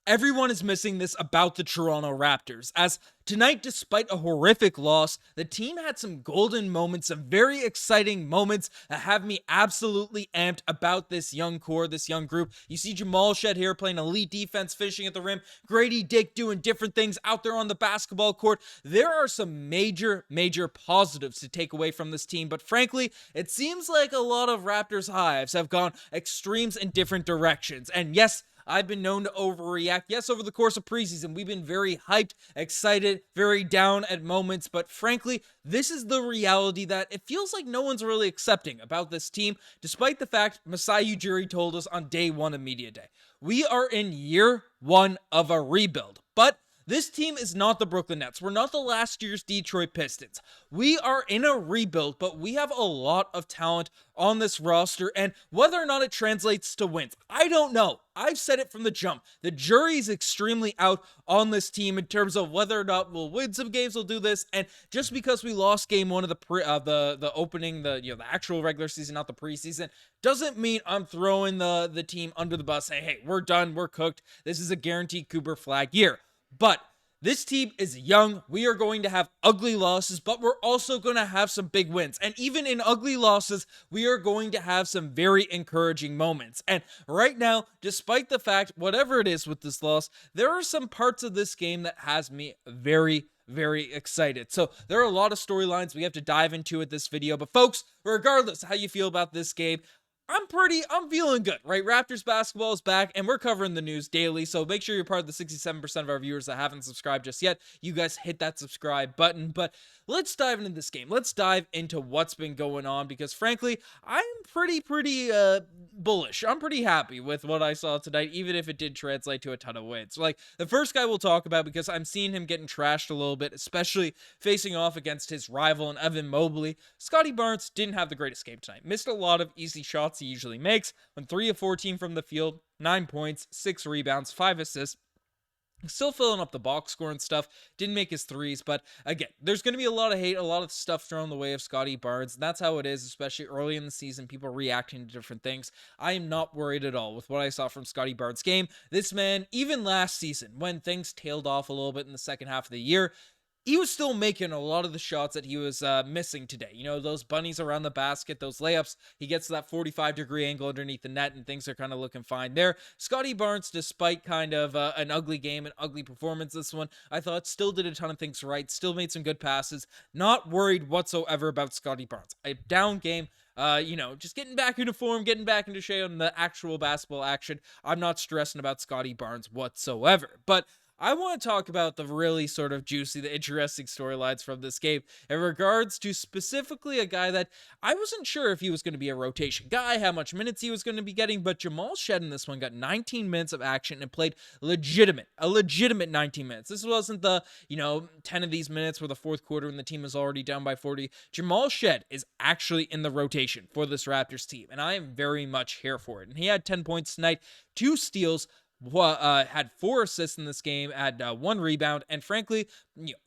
Everyone is missing this about the Toronto Raptors, as tonight, despite a horrific loss, the team had some golden moments, some very exciting moments that have me absolutely amped about this young core, this young group. You see Jamal Shead here playing elite defense, finishing at the rim, Grady Dick doing different things out there on the basketball court. There are some major positives to take away from this team, but frankly, it seems like a lot of Raptors hives have gone extremes in different directions. And yes, I've been known to overreact. Yes, over the course of preseason, we've been very hyped, excited, very down at moments, but frankly, this is the reality that it feels like no one's really accepting about this team, despite the fact Masai Ujiri told us on day one of Media Day. We are in year one of a rebuild, but this team is not the Brooklyn Nets. We're not the last year's Detroit Pistons. We are in a rebuild, but we have a lot of talent on this roster, and whether or not it translates to wins, I don't know. I've said it from the jump. The jury's extremely out on this team in terms of whether or not we'll win some games, we'll do this, and just because we lost game one of the opening, the actual regular season, not the preseason, doesn't mean I'm throwing the team under the bus, saying, hey, we're done, we're cooked, this is a guaranteed Cooper Flag year. But this team is young. We are going to have ugly losses, but we're also going to have some big wins. And even in ugly losses, we are going to have some very encouraging moments. And right now, despite the fact, whatever it is with this loss, there are some parts of this game that has me very excited. So there are a lot of storylines we have to dive into with this video. But folks, regardless of how you feel about this game, I'm feeling good, right? Raptors basketball is back, and we're covering the news daily, so make sure you're part of the 67% of our viewers that haven't subscribed just yet. You guys hit that subscribe button, but let's dive into this game. Let's dive into what's been going on, because frankly, I'm pretty bullish. I'm pretty happy with what I saw tonight, even if it did translate to a ton of wins. Like, the first guy we'll talk about, because I'm seeing him getting trashed a little bit, especially facing off against his rival in Evan Mobley. Scottie Barnes didn't have the greatest game tonight. Missed a lot of easy shots he usually makes. Went 3 of 14 from the field, 9 points, 6 rebounds, 5 assists. Still filling up the box score and stuff. Didn't make his threes, but again, there's going to be a lot of hate, a lot of stuff thrown the way of Scottie Barnes, and that's how it is, especially early in the season, people reacting to different things. I am not worried at all with what I saw from Scottie Barnes' game. This man, even last season, when things tailed off a little bit in the second half of the year, he was still making a lot of the shots that he was missing today. You know, those bunnies around the basket, those layups, he gets to that 45-degree angle underneath the net, and things are kind of looking fine there. Scottie Barnes, despite kind of an ugly game, an ugly performance this one, I thought still did a ton of things right, still made some good passes. Not worried whatsoever about Scottie Barnes. A down game, just getting back into form, getting back into shape on the actual basketball action. I'm not stressing about Scottie Barnes whatsoever. But I want to talk about the really sort of juicy, the interesting storylines from this game in regards to specifically a guy that I wasn't sure if he was going to be a rotation guy, how much minutes he was going to be getting, but Jamal Shead in this one got 19 minutes of action and played a legitimate 19 minutes. This wasn't the, 10 of these minutes were the fourth quarter and the team is already down by 40. Jamal Shead is actually in the rotation for this Raptors team, and I am very much here for it. And he had 10 points tonight, 2 steals, had 4 assists in this game, had 1 rebound, and frankly,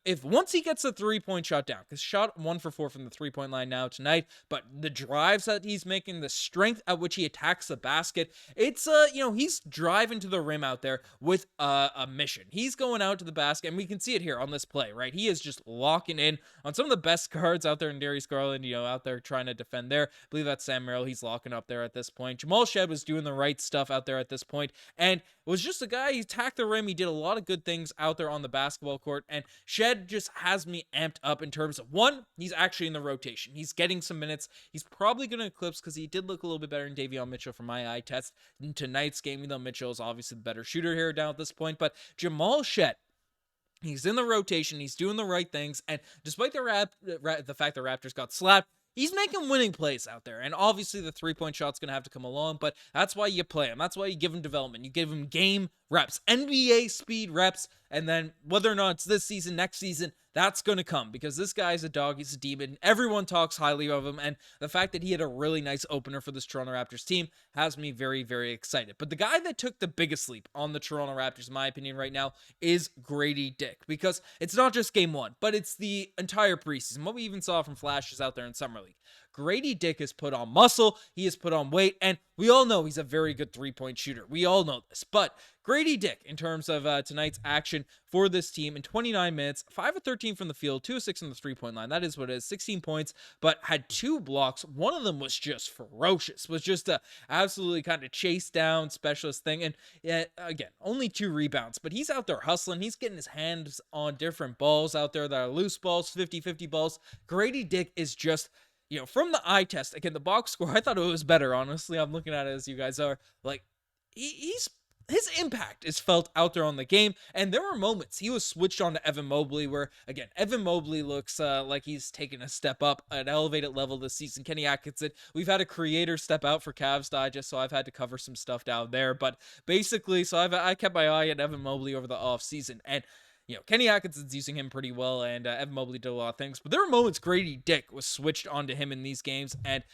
if once he gets a 3-point shot down, because shot 1 for 4 from the 3-point line now tonight, but the drives that he's making, the strength at which he attacks the basket, it's he's driving to the rim out there with a mission. He's going out to the basket, and we can see it here on this play, right? He is just locking in on some of the best guards out there in Darius Garland, out there trying to defend there. I believe that's Sam Merrill. He's locking up there at this point. Jamal Shead was doing the right stuff out there at this point, and was just a guy, he attacked the rim, he did a lot of good things out there on the basketball court, and Shead just has me amped up in terms of, one, he's actually in the rotation. He's getting some minutes. He's probably going to eclipse, because he did look a little bit better than Davion Mitchell from my eye test in tonight's game, even though Mitchell is obviously the better shooter here down at this point, but Jamal Shead, he's in the rotation, he's doing the right things, and despite the fact the Raptors got slapped, he's making winning plays out there, and obviously the 3-point shot's going to have to come along, but that's why you play him. That's why you give him development. You give him game reps, NBA speed reps, and then whether or not it's this season, next season, that's going to come, because this guy's a dog, he's a demon. Everyone talks highly of him, and the fact that he had a really nice opener for this Toronto Raptors team has me very excited. But the guy that took the biggest leap on the Toronto Raptors, in my opinion, right now is Grady Dick, because it's not just game 1, but it's the entire preseason. What we even saw from flashes out there in Summer League. Grady Dick has put on muscle, he has put on weight, and we all know he's a very good three-point shooter. We all know this, but Grady Dick, in terms of tonight's action for this team, in 29 minutes, 5 of 13 from the field, 2 of 6 from the three-point line. That is what it is, 16 points, but had 2 blocks. One of them was just ferocious, was just a absolutely kind of chase down specialist thing. And again, only 2 rebounds, but he's out there hustling. He's getting his hands on different balls out there that are loose balls, 50-50 balls. Grady Dick is just, from the eye test, again, the box score, I thought it was better, honestly. I'm looking at it as you guys are. Like, his impact is felt out there on the game, and there were moments he was switched on to Evan Mobley where, again, Evan Mobley looks like he's taken a step up, an elevated level this season. Kenny Atkinson, we've had a creator step out for Cavs Digest, so I've had to cover some stuff down there, but basically, so I kept my eye on Evan Mobley over the offseason, and Kenny Atkinson's using him pretty well, and Evan Mobley did a lot of things, but there were moments Grady Dick was switched onto him in these games, and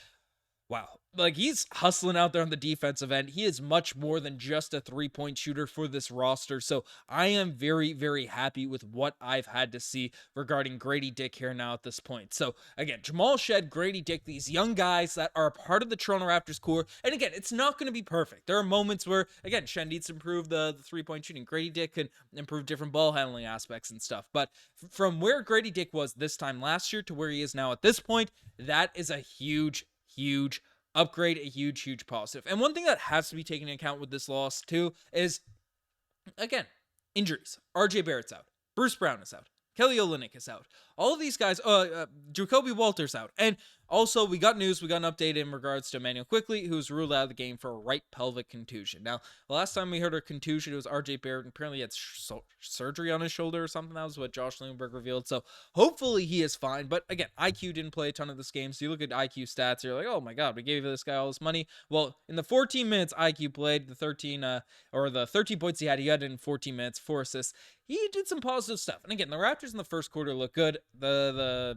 wow, like he's hustling out there on the defensive end. He is much more than just a three-point shooter for this roster. So I am very, very happy with what I've had to see regarding Grady Dick here now at this point. So again, Jamal Shead, Grady Dick, these young guys that are a part of the Toronto Raptors core. And again, it's not going to be perfect. There are moments where, again, Shead needs to improve the three-point shooting. Grady Dick can improve different ball handling aspects and stuff. But from where Grady Dick was this time last year to where he is now at this point, that is a huge upgrade, a huge positive. And one thing that has to be taken into account with this loss too is, again, injuries. RJ Barrett's out. Bruce Brown is out. Kelly Olynyk is out. All of these guys, Jakob Poeltl's out. And also, we got an update in regards to Immanuel Quickley, who was ruled out of the game for a right pelvic contusion. Now, the last time we heard of contusion, it was RJ Barrett, and apparently he had surgery on his shoulder or something. That was what Josh Lindbergh revealed. So, hopefully he is fine. But again, IQ didn't play a ton of this game. So, you look at IQ stats, you're like, oh my God, we gave this guy all this money. Well, in the 14 minutes IQ played, the 13 points he had in 14 minutes, 4 assists. He did some positive stuff. And again, the Raptors in the first quarter looked good. The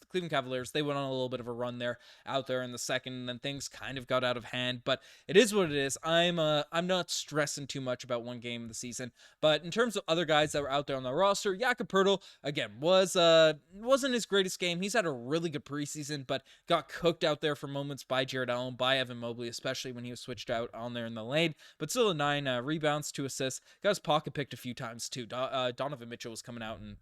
Cleveland Cavaliers, they went on a little bit of a run there out there in the second, and then things kind of got out of hand, but it is what it is. I'm not stressing too much about one game of the season, but in terms of other guys that were out there on the roster, Jakob Poeltl, again, wasn't his greatest game. He's had a really good preseason, but got cooked out there for moments by Jared Allen, by Evan Mobley, especially when he was switched out on there in the lane, but still 9 rebounds, 2 assists, got his pocket picked a few times too. Donovan Mitchell was coming out and,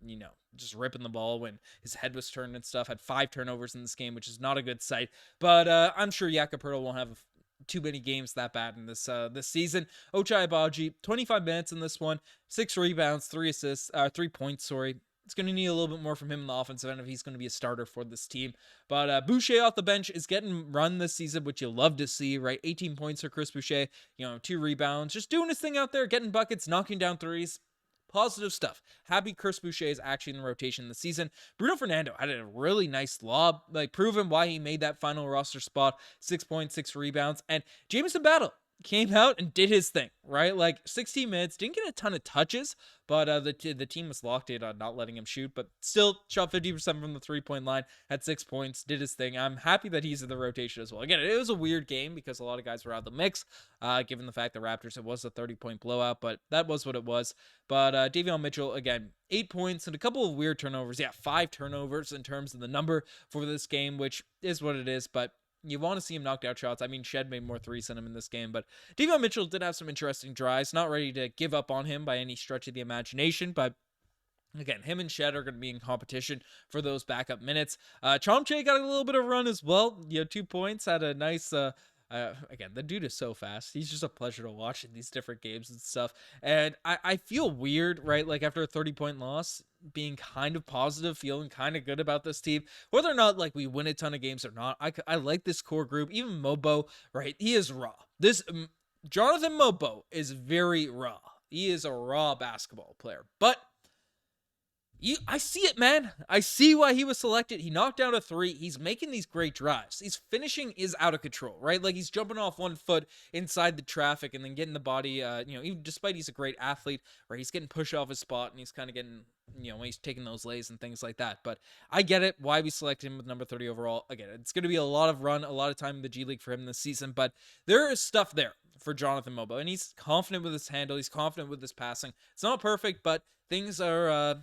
just ripping the ball when his head was turned and stuff, had 5 turnovers in this game, which is not a good sight, but I'm sure Jakob Poeltl won't have too many games that bad in this season. Ochai Agbaji, 25 minutes in this one, 6 rebounds, 3 assists, 3 points, sorry. It's going to need a little bit more from him in the offensive end if he's going to be a starter for this team. But Boucher off the bench is getting run this season, which you love to see, right? 18 points for Chris Boucher, 2 rebounds, just doing his thing out there, getting buckets, knocking down threes. Positive stuff. Happy Chris Boucher is actually in the rotation this season. Bruno Fernando had a really nice lob, proving why he made that final roster spot. 6 points, 6 rebounds. And Jamison Battle came out and did his thing, right? 16 minutes, didn't get a ton of touches, but the team was locked in on not letting him shoot, but still shot 50% from the 3-point line, had 6 points, did his thing. I'm happy that he's in the rotation as well. Again, it was a weird game because a lot of guys were out of the mix, given the fact the Raptors, it was a 30-point blowout, but that was what it was. But Davion Mitchell, again, 8 points and a couple of weird turnovers. Yeah, 5 turnovers in terms of the number for this game, which is what it is, but you want to see him knocked out shots. I mean, Shead made more threes than him in this game, but Davion Mitchell did have some interesting drives. Not ready to give up on him by any stretch of the imagination, but again, him and Shead are going to be in competition for those backup minutes. Chomche got a little bit of run as well. 2 points, had a nice... again, the dude is so fast. He's just a pleasure to watch in these different games and stuff. And I feel weird, right? After a 30-point loss, being kind of positive, feeling kind of good about this team. Whether or not, we win a ton of games or not, I like this core group. Even Mobo, right? He is raw. This Jonathan Mobo is very raw. He is a raw basketball player. But I see it, man. I see why he was selected. He knocked down a 3. He's making these great drives. His finishing is out of control, right? He's jumping off 1 foot inside the traffic and then getting the body, even despite he's a great athlete, right? He's getting pushed off his spot and he's kind of getting, when he's taking those lays and things like that. But I get it, why we selected him with number 30 overall. Again, it's going to be a lot of run, a lot of time in the G League for him this season, but there is stuff there for Jonathan Mobo, and he's confident with his handle. He's confident with his passing. It's not perfect, but things are...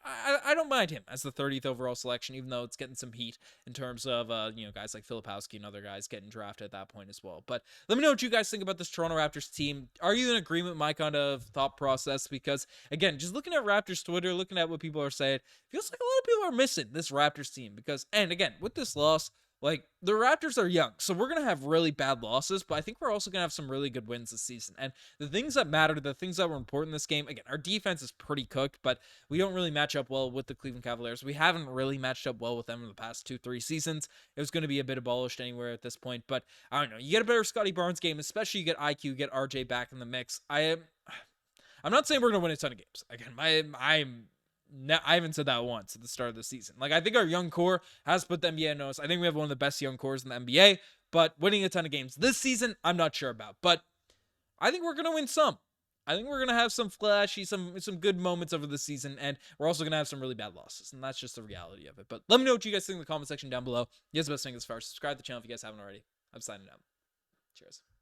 I don't mind him as the 30th overall selection, even though it's getting some heat in terms of, guys like Filipowski and other guys getting drafted at that point as well. But let me know what you guys think about this Toronto Raptors team. Are you in agreement with my kind of thought process? Because, again, just looking at Raptors Twitter, looking at what people are saying, feels like a lot of people are missing this Raptors team. Because, and again, with this loss, like, the Raptors are young, so we're going to have really bad losses, but I think we're also going to have some really good wins this season. And the things that matter, the things that were important in this game, again, our defense is pretty cooked, but we don't really match up well with the Cleveland Cavaliers. We haven't really matched up well with them in the past 2-3 seasons. It was going to be a bit abolished anywhere at this point, but I don't know. You get a better Scotty Barnes game, especially you get IQ, get RJ back in the mix. I'm not saying we're going to win a ton of games. Again, I haven't said that once at the start of the season. Like, I think our young core has put the NBA on notice. I think we have one of the best young cores in the NBA, but winning a ton of games this season, I'm not sure about. But I think we're going to win some. I think we're going to have some flashy, some good moments over the season, and we're also going to have some really bad losses, and that's just the reality of it. But let me know what you guys think in the comment section down below. You guys the best thing as far as subscribe to the channel if you guys haven't already. I'm signing out. Cheers.